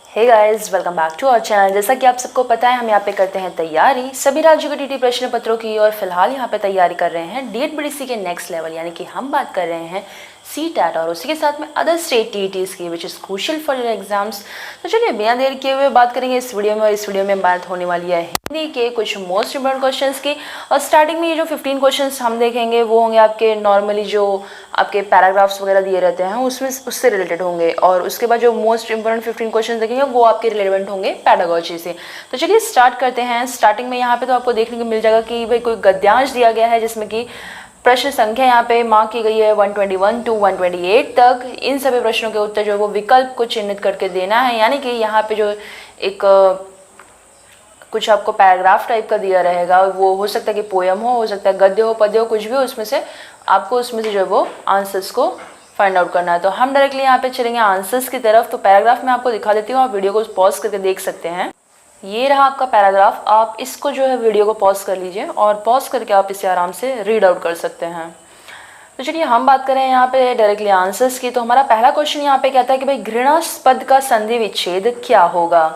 Hey guys, welcome back to our channel. जैसा कि आप सबको पता है, हम यहाँ पे करते हैं तैयारी सभी राज्यों के टीटी प्रश्न पत्रों की, और फिलहाल यहाँ पे तैयारी कर रहे हैं डीएड-बीडीसी के नेक्स्ट लेवल, यानी कि हम बात कर रहे हैं CTET और उसी के साथ में अदर स्टेट टीईटीज की, which is crucial for your exams. तो चलिए बिना देर किए हुए बात करेंगे इस वीडियो में, और इस वीडियो में बात होने वाली है हिंदी के कुछ मोस्ट इंपॉर्टेंट क्वेश्चंस की। और स्टार्टिंग में ये जो 15 क्वेश्चंस हम देखेंगे वो होंगे आपके नॉर्मली जो आपके पैराग्राफ्स वगैरह दिए रहते हैं उसमें उससे रिलेटेड होंगे, और उसके बाद जो मोस्ट इंपॉर्टेंट 15 क्वेश्चंस देखेंगे वो आपके रिलेवेंट होंगे पैडागोजी से। तो चलिए स्टार्ट करते हैं। स्टार्टिंग में यहाँ पे तो आपको देखने को मिल जाएगा कि भाई कोई गद्यांश दिया गया है जिसमें कि प्रश्न संख्या यहाँ पे मार्क की गई है 121 टू 128 तक। इन सभी प्रश्नों के उत्तर जो है वो विकल्प को चिन्हित करके देना है, यानी कि यहाँ पे जो एक कुछ आपको पैराग्राफ टाइप का दिया रहेगा, वो हो सकता है कि पोयम हो सकता है गद्य हो, पद्य हो, कुछ भी हो, उसमें से आपको उसमें से जो है वो आंसर्स को फाइंड आउट करना है। तो हम डायरेक्टली यहाँ पे चलेंगे आंसर्स की तरफ। तो पैराग्राफ में आपको दिखा देती हूँ, आप वीडियो को पॉज करके देख सकते हैं। ये रहा आपका पैराग्राफ। आप इसको जो है वीडियो को पॉज कर लीजिए, और पॉज करके आप इसे आराम से रीड आउट कर सकते हैं। तो चलिए हम बात करें यहाँ पे डायरेक्टली आंसर्स की। तो हमारा पहला क्वेश्चन यहाँ पे कहता है कि भाई घृणास्पद का संधि विच्छेद क्या होगा।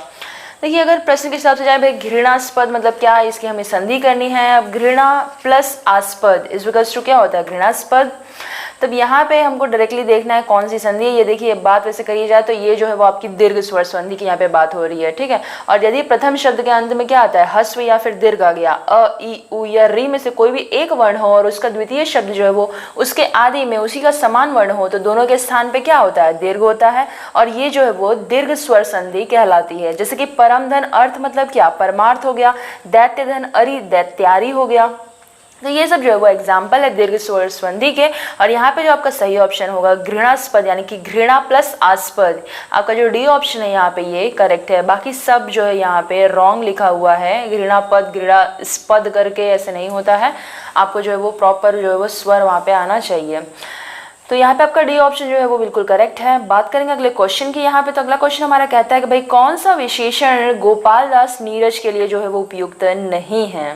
देखिए, अगर प्रश्न के हिसाब से जाए भाई घृणास्पद मतलब क्या है, इसकी हमें संधि करनी है। अब घृणा प्लस आस्पद इज इक्वल्स टू क्या होता है, घृणास्पद। तब यहाँ पे हमको डायरेक्टली देखना है कौन सी संधि है। ये देखिए, बात वैसे कही जाए तो ये जो है वो आपकी दीर्घ स्वर संधि की यहाँ पे बात हो रही है, ठीक है। और यदि प्रथम शब्द के अंत में क्या आता है, हस्व या फिर दीर्घ आ गया, अ, ई, उ या री में से कोई भी एक वर्ण हो, और उसका द्वितीय शब्द जो है वो उसके आदि में उसी का समान वर्ण हो, तो दोनों के स्थान पे क्या होता है, दीर्घ होता है, और ये जो है वो दीर्घ स्वर संधि कहलाती है। जैसे कि परम धन अर्थ मतलब क्या, परमार्थ हो गया, दैत्य धन अरि दैत्यारी हो गया। तो ये सब जो है वो एग्जाम्पल है दीर्घ स्वर संधि के। और यहाँ पे जो आपका सही ऑप्शन होगा घृणास्पद, यानी कि घृणा प्लस आस्पद। आपका जो डी ऑप्शन है यहाँ पे ये करेक्ट है। बाकी सब जो है यहाँ पे रॉन्ग लिखा हुआ है। घृणापद घृणास्पद करके ऐसे नहीं होता है, आपको जो है वो प्रॉपर जो है वो स्वर वहाँ पे आना चाहिए। तो यहाँ पे आपका डी ऑप्शन जो है वो बिल्कुल करेक्ट है। बात करेंगे अगले क्वेश्चन की। यहाँ पे तो अगला क्वेश्चन हमारा कहता है कि भाई कौन सा विशेषण गोपाल दास नीरज के लिए जो है वो उपयुक्त नहीं है।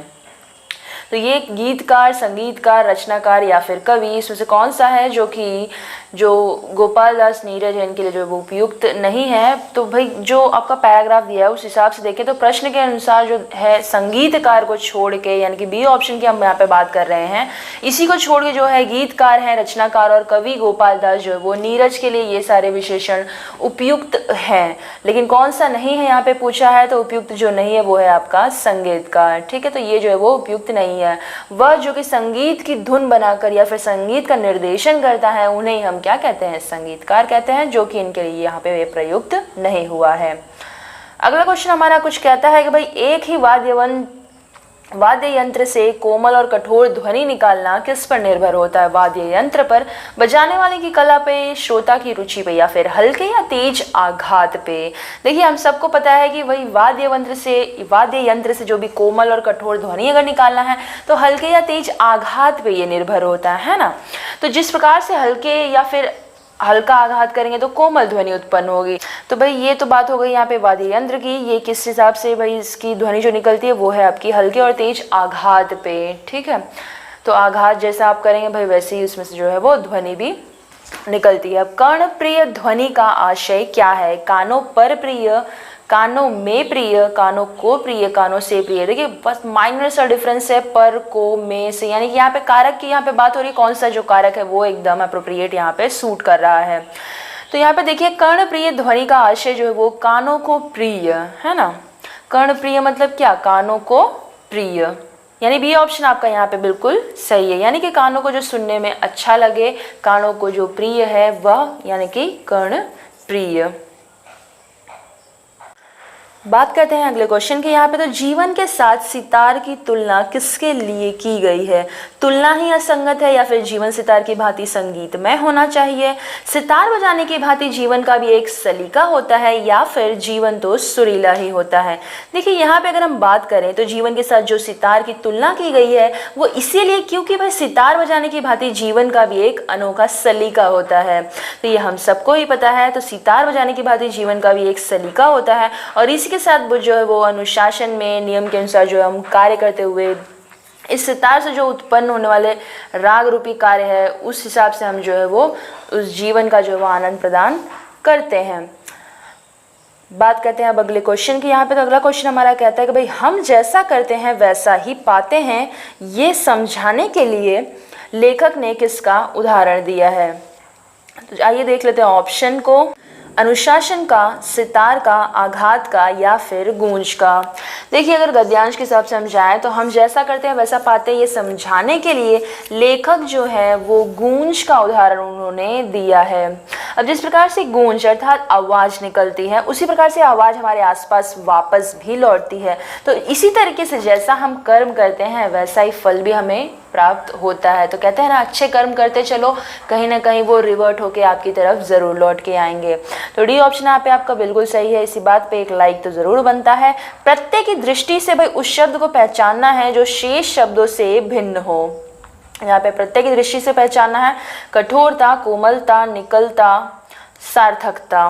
तो ये गीतकार, संगीतकार, रचनाकार या फिर कवि, इसमें से कौन सा है जो गोपाल दास नीरज है इनके लिए जो वो उपयुक्त नहीं है। तो भाई जो आपका पैराग्राफ दिया है उस हिसाब से देखें तो प्रश्न के अनुसार जो है संगीतकार को छोड़ के, यानी कि बी ऑप्शन की हम यहाँ पे बात कर रहे हैं, इसी को छोड़ के जो है गीतकार है, रचनाकार और कवि गोपाल दास जो है वो नीरज के लिए ये सारे विशेषण उपयुक्त हैं। लेकिन कौन सा नहीं है यहाँ पे पूछा है, तो उपयुक्त जो नहीं है वो है आपका संगीतकार, ठीक है। तो ये जो है वो उपयुक्त नहीं है। वह जो कि संगीत की धुन बनाकर या फिर संगीत का निर्देशन करता है उन्हें हम क्या कहते हैं, संगीतकार कहते हैं, जो कि इनके लिए यहाँ पे प्रयुक्त नहीं हुआ है। अगला क्वेश्चन हमारा कुछ कहता है कि भाई एक ही वाद्य यंत्र से कोमल और कठोर ध्वनि निकालना किस पर निर्भर होता है, वाद्य यंत्र पर, बजाने वाले की कला पे, श्रोता की रुचि पे, या फिर हल्के या तेज आघात पे। देखिए, हम सबको पता है कि वही वाद्य यंत्र से जो भी कोमल और कठोर ध्वनि अगर निकालना है तो हल्के या तेज आघात पे ये निर्भर होता है ना। तो जिस प्रकार से हल्के या फिर हल्का आघात करेंगे तो कोमल ध्वनि उत्पन्न होगी। तो भाई ये तो बात हो गई यहाँ पे वाद्य यंत्र की। ये किस हिसाब से भाई इसकी ध्वनि जो निकलती है वो है आपकी हल्के और तेज आघात पे, ठीक है। तो आघात जैसा आप करेंगे भाई वैसे ही उसमें से जो है वो ध्वनि भी निकलती है। अब कर्ण प्रिय ध्वनि का आशय क्या है, कानों पर प्रिय, कानों में प्रिय, कानों को प्रिय, कानों से प्रिय। देखिए बस माइनर सा डिफरेंस है पर, को, में से, यानी कि यहाँ पे कारक की यहाँ पे बात हो रही है, कौन सा जो कारक है वो एकदम अप्रोप्रिएट यहाँ पे सूट कर रहा है। तो यहाँ पे देखिए कर्ण प्रिय ध्वनि का आशय जो है वो कानों को प्रिय है ना। कर्ण प्रिय मतलब क्या, कानों को प्रिय, यानी बी ऑप्शन आपका यहाँ पे बिल्कुल सही है। यानी कि कानों को जो सुनने में अच्छा लगे, कानों को जो प्रिय है वह, यानी कि कर्ण प्रिय। बात करते हैं अगले क्वेश्चन की। यहाँ पे तो जीवन के साथ सितार की तुलना किसके लिए की गई है, तुलना ही असंगत है या फिर जीवन सितार की भांति संगीतमय होना चाहिए, सितार बजाने की भांति जीवन का भी एक सलीका होता है, या फिर जीवन तो सुरीला ही होता है। देखिए यहाँ पे अगर हम बात करें तो जीवन के साथ जो सितार की तुलना की गई है वो इसीलिए क्योंकि भाई सितार बजाने की भांति जीवन का भी एक अनोखा सलीका होता है। तो ये हम सबको ही पता है। तो सितार बजाने की भांति जीवन का भी एक सलीका होता है, और इसी के साथ जो है वो अनुशासन में नियम के अनुसार जो हम कार्य करते हुए इस सितार से जो उत्पन्न होने वाले राग रूपी कार्य है उस हिसाब से हम जो है वो उस जीवन का जो है वो आनंद प्रदान करते हैं। बात करते हैं अब अगले क्वेश्चन की। यहाँ पे तो अगला क्वेश्चन हमारा कहता है कि भाई हम जैसा करते हैं वैसा ही पाते हैं, ये समझाने के लिए लेखक ने किसका उदाहरण दिया है। तो आइए देख लेते हैं ऑप्शन को। अनुशासन का, सितार का, आघात का या फिर गूंज का। देखिए अगर गद्यांश के हिसाब से हम जाएँ तो हम जैसा करते हैं वैसा पाते हैं, ये समझाने के लिए लेखक जो है वो गूंज का उदाहरण उन्होंने दिया है। अब जिस प्रकार से गूंज अर्थात आवाज़ निकलती है, उसी प्रकार से आवाज़ हमारे आसपास वापस भी लौटती है। तो इसी तरीके से जैसा हम कर्म करते हैं वैसा ही फल भी हमें प्राप्त होता है। तो कहते हैं ना, अच्छे कर्म करते चलो, कहीं ना कहीं वो रिवर्ट होके आपकी तरफ ज़रूर लौट के आएंगे। तो डी ऑप्शन यहाँ पे आपका बिल्कुल सही है। इसी बात पे एक लाइक तो ज़रूर बनता है। प्रत्यय की दृष्टि से भाई उस शब्द को पहचानना है जो शेष शब्दों से भिन्न हो। यहाँ पे प्रत्यय की दृष्टि से पहचानना है कठोरता, कोमलता, निकलता, सार्थकता।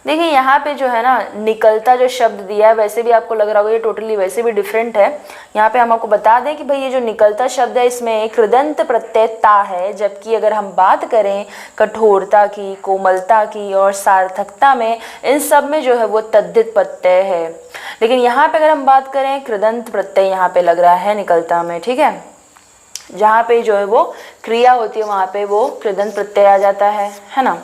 देखिए यहाँ पे जो है ना, निकलता जो शब्द दिया है वैसे भी आपको लग रहा होगा ये टोटली वैसे भी डिफरेंट है। यहाँ पे हम आपको बता दें कि भाई ये जो निकलता शब्द है इसमें कृदंत प्रत्यय ता है, जबकि अगर हम बात करें कठोरता की, कोमलता की और सार्थकता में, इन सब में जो है वो तद्धित प्रत्यय है। लेकिन यहाँ पे अगर हम बात करें कृदंत प्रत्यय यहाँ पे लग रहा है निकलता में, ठीक है। जहाँ पे जो है वो क्रिया होती है वहाँ पे वो कृदंत प्रत्यय आ जाता है ना।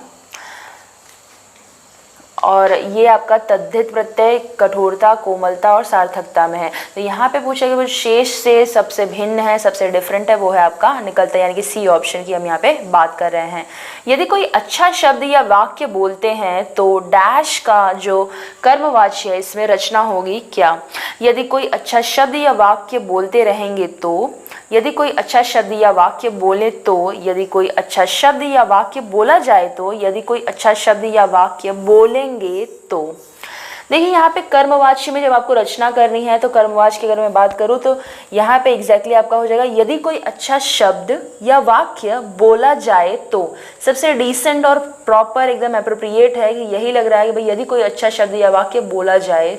और ये आपका तद्धित प्रत्यय कठोरता, कोमलता और सार्थकता में है। तो यहाँ पे पूछा कि वो शेष से सबसे भिन्न है, सबसे डिफरेंट है, वो है आपका निकलता, यानी कि सी ऑप्शन की हम यहाँ पे बात कर रहे हैं। यदि कोई अच्छा शब्द या वाक्य बोलते हैं तो डैश का जो कर्मवाच्य है इसमें रचना होगी क्या। यदि कोई अच्छा शब्द या वाक्य बोलते रहेंगे तो, यदि कोई अच्छा शब्द या वाक्य बोले तो, यदि कोई अच्छा शब्द या वाक्य बोला जाए तो, यदि कोई अच्छा शब्द या वाक्य बोलेंगे तो। देखिए यहाँ पे कर्मवाच्य में जब आपको रचना करनी है तो कर्मवाच्य की अगर मैं बात करूँ तो यहाँ पे एग्जैक्टली आपका हो जाएगा यदि कोई अच्छा शब्द या वाक्य बोला जाए तो। सबसे डिसेंट और प्रॉपर एकदम एप्रोप्रिएट है कि यही लग रहा है कि भाई यदि कोई अच्छा शब्द या वाक्य बोला जाए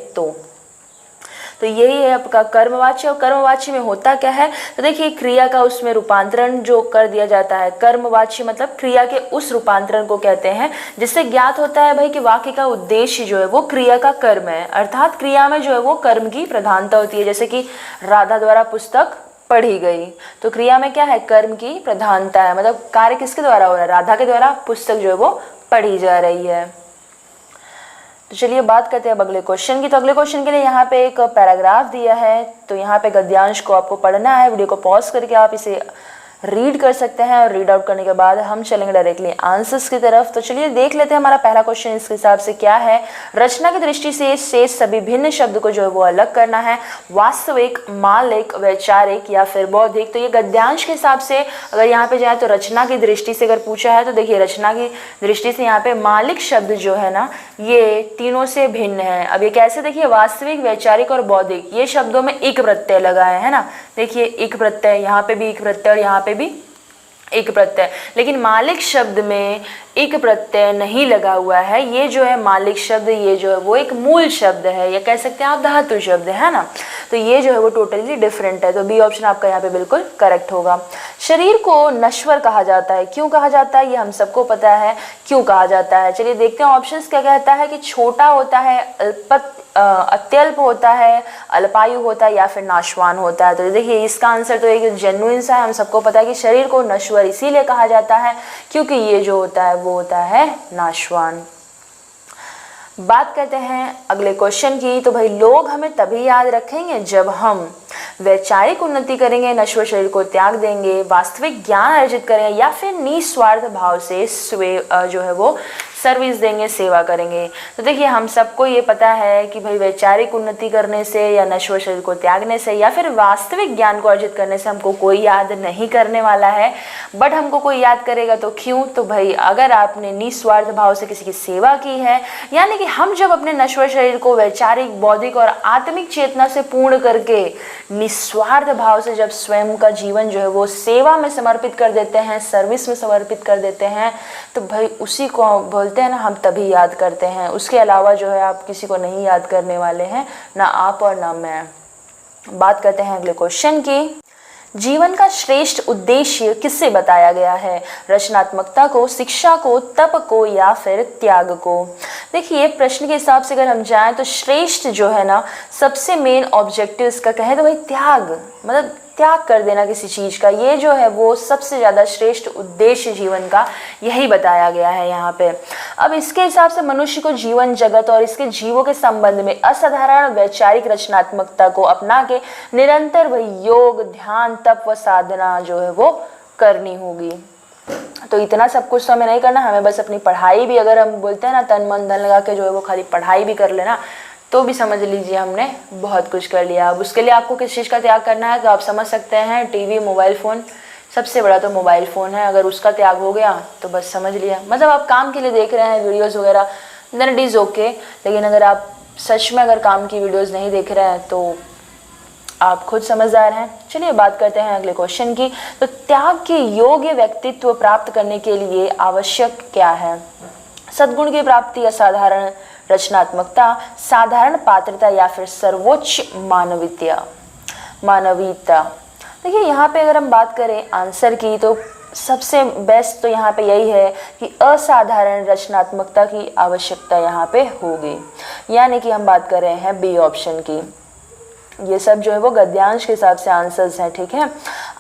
तो यही है आपका कर्मवाच्य। और कर्मवाच्य में होता क्या है, तो देखिए क्रिया का उसमें रूपांतरण जो कर दिया जाता है। कर्मवाच्य मतलब क्रिया के उस रूपांतरण को कहते हैं जिससे ज्ञात होता है भाई कि वाक्य का उद्देश्य जो है वो क्रिया का कर्म है, अर्थात क्रिया में जो है वो कर्म की प्रधानता होती है। जैसे कि राधा द्वारा पुस्तक पढ़ी गई, तो क्रिया में क्या है, कर्म की प्रधानता है, मतलब कार्य किसके द्वारा हो रहा है, राधा के द्वारा पुस्तक जो है वो पढ़ी जा रही है। तो चलिए बात करते हैं अब अगले क्वेश्चन की। तो अगले क्वेश्चन के लिए यहाँ पे एक पैराग्राफ दिया है, तो यहाँ पे गद्यांश को आपको पढ़ना है। वीडियो को पॉज करके आप इसे रीड कर सकते हैं और रीड आउट करने के बाद हम चलेंगे डायरेक्टली आंसर्स की तरफ। तो चलिए देख लेते हैं हमारा पहला क्वेश्चन इसके हिसाब से क्या है। रचना की दृष्टि से शेष सभी भिन्न शब्द को जो है वो अलग करना है। वास्तविक, मालिक, वैचारिक या फिर बौद्धिक। तो ये गद्यांश के हिसाब से अगर यहाँ पे जाए तो रचना की दृष्टि से अगर पूछा है तो देखिए रचना की दृष्टि से यहाँ पे मालिक शब्द जो है ना ये तीनों से भिन्न है। अब ये कैसे, देखिए वास्तविक, वैचारिक और बौद्धिक ये शब्दों में एक प्रत्यय लगा है ना। देखिए एक प्रत्यय, यहाँ पे भी एक प्रत्यय और यहाँ पे भी एक प्रत्यय, लेकिन मालिक शब्द में एक प्रत्यय नहीं लगा हुआ है। ये जो है मालिक शब्द, ये जो है वो एक मूल शब्द है, या कह सकते हैं आप धातु शब्द है ना। तो ये जो है वो टोटली डिफरेंट है। तो बी ऑप्शन आपका यहाँ पे बिल्कुल करेक्ट होगा। शरीर को नश्वर कहा जाता है, क्यों कहा जाता है ये हम सबको पता है क्यों कहा जाता है। चलिए देखते हैं ऑप्शंस क्या कहता है कि छोटा होता है, अत्यल्प होता है, अल्पायु होता है या फिर नाशवान होता है। तो देखिए इसका आंसर तो एक जेन्युइन सा है, हम सबको पता है कि शरीर को नश्वर इसीलिए कहा जाता है क्योंकि ये जो होता है वो होता है नाशवान। बात करते हैं अगले क्वेश्चन की। तो भाई लोग हमें तभी याद रखेंगे जब हम वैचारिक उन्नति करेंगे, नश्वर शरीर को त्याग देंगे, वास्तविक ज्ञान अर्जित करेंगे या फिर निस्वार्थ भाव से जो है वो सर्विस देंगे, सेवा करेंगे। तो देखिए हम सबको ये पता है कि भाई वैचारिक उन्नति करने से या नश्वर शरीर को त्यागने से या फिर वास्तविक ज्ञान को अर्जित करने से हमको कोई याद नहीं करने वाला है। बट हमको कोई याद करेगा तो क्यों, तो भाई अगर आपने निस्वार्थ भाव से किसी की सेवा की है, यानी कि हम जब अपने नश्वर शरीर को वैचारिक, बौद्धिक और आत्मिक चेतना से पूर्ण करके निस्वार्थ भाव से जब स्वयं का जीवन जो है वो सेवा में समर्पित कर देते हैं, सर्विस में समर्पित कर देते हैं, तो भाई उसी को बोलते हैं ना हम तभी याद करते हैं। उसके अलावा जो है आप किसी को नहीं याद करने वाले हैं, ना आप और ना मैं। बात करते हैं अगले क्वेश्चन की। जीवन का श्रेष्ठ उद्देश्य किससे बताया गया है? रचनात्मकता को, शिक्षा को, तप को या फिर त्याग को? देखिए प्रश्न के हिसाब से अगर हम जाएं तो श्रेष्ठ जो है ना, सबसे मेन ऑब्जेक्टिव इसका कहें तो भाई त्याग, मतलब त्याग कर देना किसी चीज़ का, ये जो है वो सबसे ज़्यादा श्रेष्ठ उद्देश्य जीवन का यही बताया गया है यहाँ पे। अब इसके हिसाब से मनुष्य को जीवन जगत और इसके जीवों के संबंध में असाधारण वैचारिक रचनात्मकता को अपना के निरंतर वही योग, ध्यान, तप व साधना जो है वो करनी होगी। तो इतना सब कुछ तो हमें नहीं करना, हमें बस अपनी पढ़ाई भी, अगर हम बोलते हैं ना तन मन धन लगा के जो है वो खाली पढ़ाई भी कर लेना, तो भी समझ लीजिए हमने बहुत कुछ कर लिया। अब उसके लिए आपको किस चीज़ का त्याग करना है तो आप समझ सकते हैं, टीवी, मोबाइल फ़ोन, सबसे बड़ा तो मोबाइल फ़ोन है। अगर उसका त्याग हो गया तो बस समझ लिया, मतलब आप काम के लिए देख रहे हैं वीडियोस वगैरह, देन इट इज़ ओके। लेकिन अगर आप सच में अगर काम की वीडियोस नहीं देख रहे हैं तो आप खुद समझदार हैं। चलिए बात करते हैं अगले क्वेश्चन की। तो त्याग के योग्य व्यक्तित्व प्राप्त करने के लिए आवश्यक क्या है? सद्गुण की प्राप्ति, असाधारण रचनात्मकता, साधारण पात्रता या फिर सर्वोच्च मानवीयता। देखिए यहाँ पे अगर हम बात करें आंसर की तो सबसे बेस्ट तो यहाँ पे यही है कि असाधारण रचनात्मकता की आवश्यकता यहाँ पे होगी, यानी कि हम बात कर रहे हैं बी ऑप्शन की। ये सब जो है वो गद्यांश के हिसाब से आंसर्स हैं, ठीक है।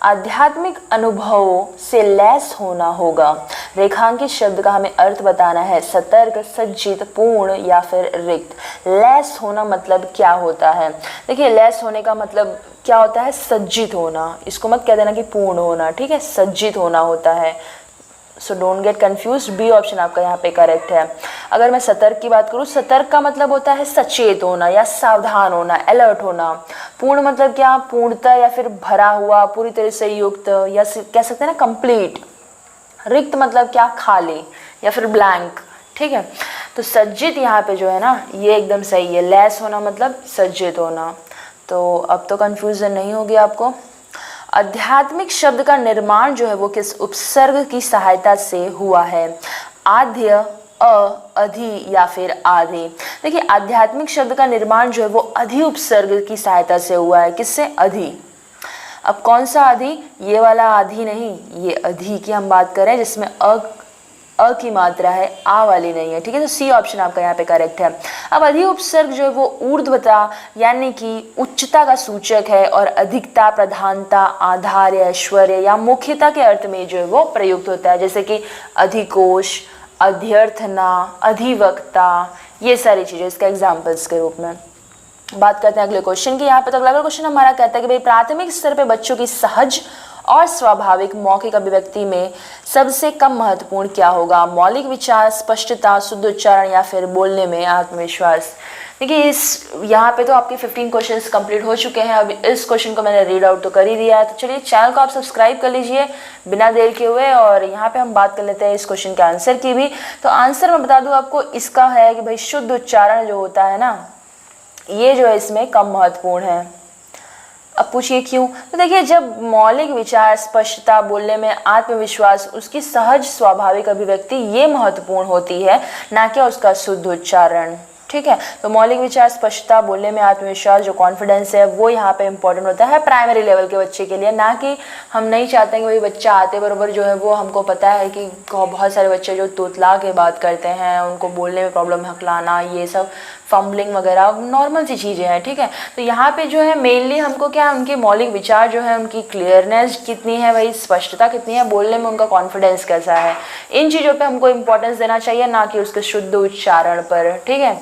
आध्यात्मिक अनुभवों से लैस होना होगा। रेखांकित शब्द का हमें अर्थ बताना है, सतर्क, सज्जित, पूर्ण या फिर रिक्त। लैस होना मतलब क्या होता है? देखिए लैस होने का मतलब क्या होता है? सज्जित होना। इसको मत कह देना कि पूर्ण होना, ठीक है, सज्जित होना होता है। So don't get confused, B option आपका यहाँ पे करेक्ट है। अगर मैं सतर्क की बात करूँ, सतर्क का मतलब होता है सचेत होना या सावधान होना, अलर्ट होना। पूर्ण मतलब क्या? पूर्णता या फिर भरा हुआ, पूरी तरह से युक्त, या कह सकते हैं ना कंप्लीट। रिक्त मतलब क्या? खाली या फिर ब्लैंक, ठीक है। तो सज्जित यहाँ पे जो है ना ये एकदम सही है। लैस होना मतलब सज्जित होना। तो अब तो कंफ्यूजन नहीं होगी आपको। आध्यात्मिक शब्द का निर्माण जो है वो किस उपसर्ग की सहायता से हुआ है? आद्य, अधि या फिर आधे? देखिए आध्यात्मिक शब्द का निर्माण जो है वो अधि उपसर्ग की सहायता से हुआ है। किससे? अधि। अब कौन सा अधि? ये वाला अधि नहीं, ये अधि की हम बात कर रहे हैं जिसमें अ की मात्रा है, आ वाली नहीं है, ठीक है। तो सी ऑप्शन आपका यहाँ पे करेक्ट है। अब अधि उपसर्ग जो है वो ऊर्ध्वता यानी कि उच्चता का सूचक है और अधिकता, प्रधानता, आधार, ऐश्वर्य या मुख्यता के अर्थ में जो है वो प्रयुक्त होता है, जैसे कि अधिकोष, अध्यर्थना, अधिवक्ता, ये सारी चीज़ें इसका एग्जाम्पल्स के रूप में। बात करते हैं अगले क्वेश्चन की। यहाँ पे तो अगला क्वेश्चन हमारा कहता है कि भाई प्राथमिक स्तर पे बच्चों की सहज और स्वाभाविक मौखिक अभिव्यक्ति में सबसे कम महत्वपूर्ण क्या होगा? मौलिक विचार, स्पष्टता, शुद्ध उच्चारण या फिर बोलने में आत्मविश्वास? देखिए इस यहाँ पे तो आपके 15 क्वेश्चंस कंप्लीट हो चुके हैं। अब इस क्वेश्चन को मैंने रीड आउट तो कर ही दिया है, तो चलिए चैनल को आप सब्सक्राइब कर लीजिए बिना देर के हुए। और यहाँ पे हम बात कर लेते हैं इस क्वेश्चन के आंसर की भी। तो आंसर मैं बता दूँ आपको, इसका है कि भाई शुद्ध उच्चारण जो होता है ना, ये जो है इसमें कम महत्वपूर्ण है। अब पूछिए क्यों? तो देखिए जब मौलिक विचार, स्पष्टता, बोलने में आत्मविश्वास, उसकी सहज स्वाभाविक अभिव्यक्ति ये महत्वपूर्ण होती है, ना कि उसका शुद्ध उच्चारण, ठीक है। तो मौलिक विचार, स्पष्टता, बोलने में आत्मविश्वास, जो कॉन्फिडेंस है वो यहाँ पे इंपॉर्टेंट होता है प्राइमरी लेवल के बच्चे के लिए। ना कि हम नहीं चाहते कि भाई बच्चा आते बरोबर जो है वो, हमको पता है कि बहुत सारे बच्चे जो तोतला के बात करते हैं, उनको बोलने में प्रॉब्लम, हकलाना, ये सब फम्बलिंग वगैरह नॉर्मल सी चीज़ें हैं, ठीक है। तो यहाँ पे जो है मेनली हमको क्या, उनके मौलिक विचार जो है, उनकी क्लियरनेस कितनी है, भाई स्पष्टता कितनी है, बोलने में उनका कॉन्फिडेंस कैसा है, इन चीज़ों पे हमको इम्पोर्टेंस देना चाहिए, ना कि उसके शुद्ध उच्चारण पर, ठीक है।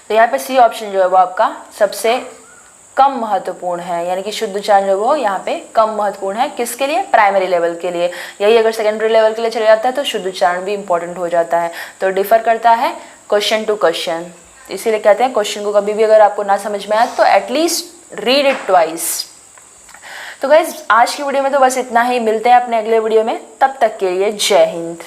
तो यहाँ पे सी ऑप्शन जो है वो आपका सबसे कम महत्वपूर्ण है, यानी कि शुद्ध उच्चारण जो है वो यहाँ पे कम महत्वपूर्ण है। किसके लिए? प्राइमरी लेवल के लिए। यही अगर सेकेंडरी लेवल के लिए चले जाता है तो शुद्ध उच्चारण भी इंपॉर्टेंट हो जाता है। तो डिफर करता है क्वेश्चन टू क्वेश्चन, इसीलिए कहते हैं क्वेश्चन को कभी भी अगर आपको ना समझ में आए तो एटलीस्ट रीड इट ट्वाइस। तो गाइज आज की वीडियो में तो बस इतना ही, मिलते हैं अपने अगले वीडियो में, तब तक के लिए जय हिंद।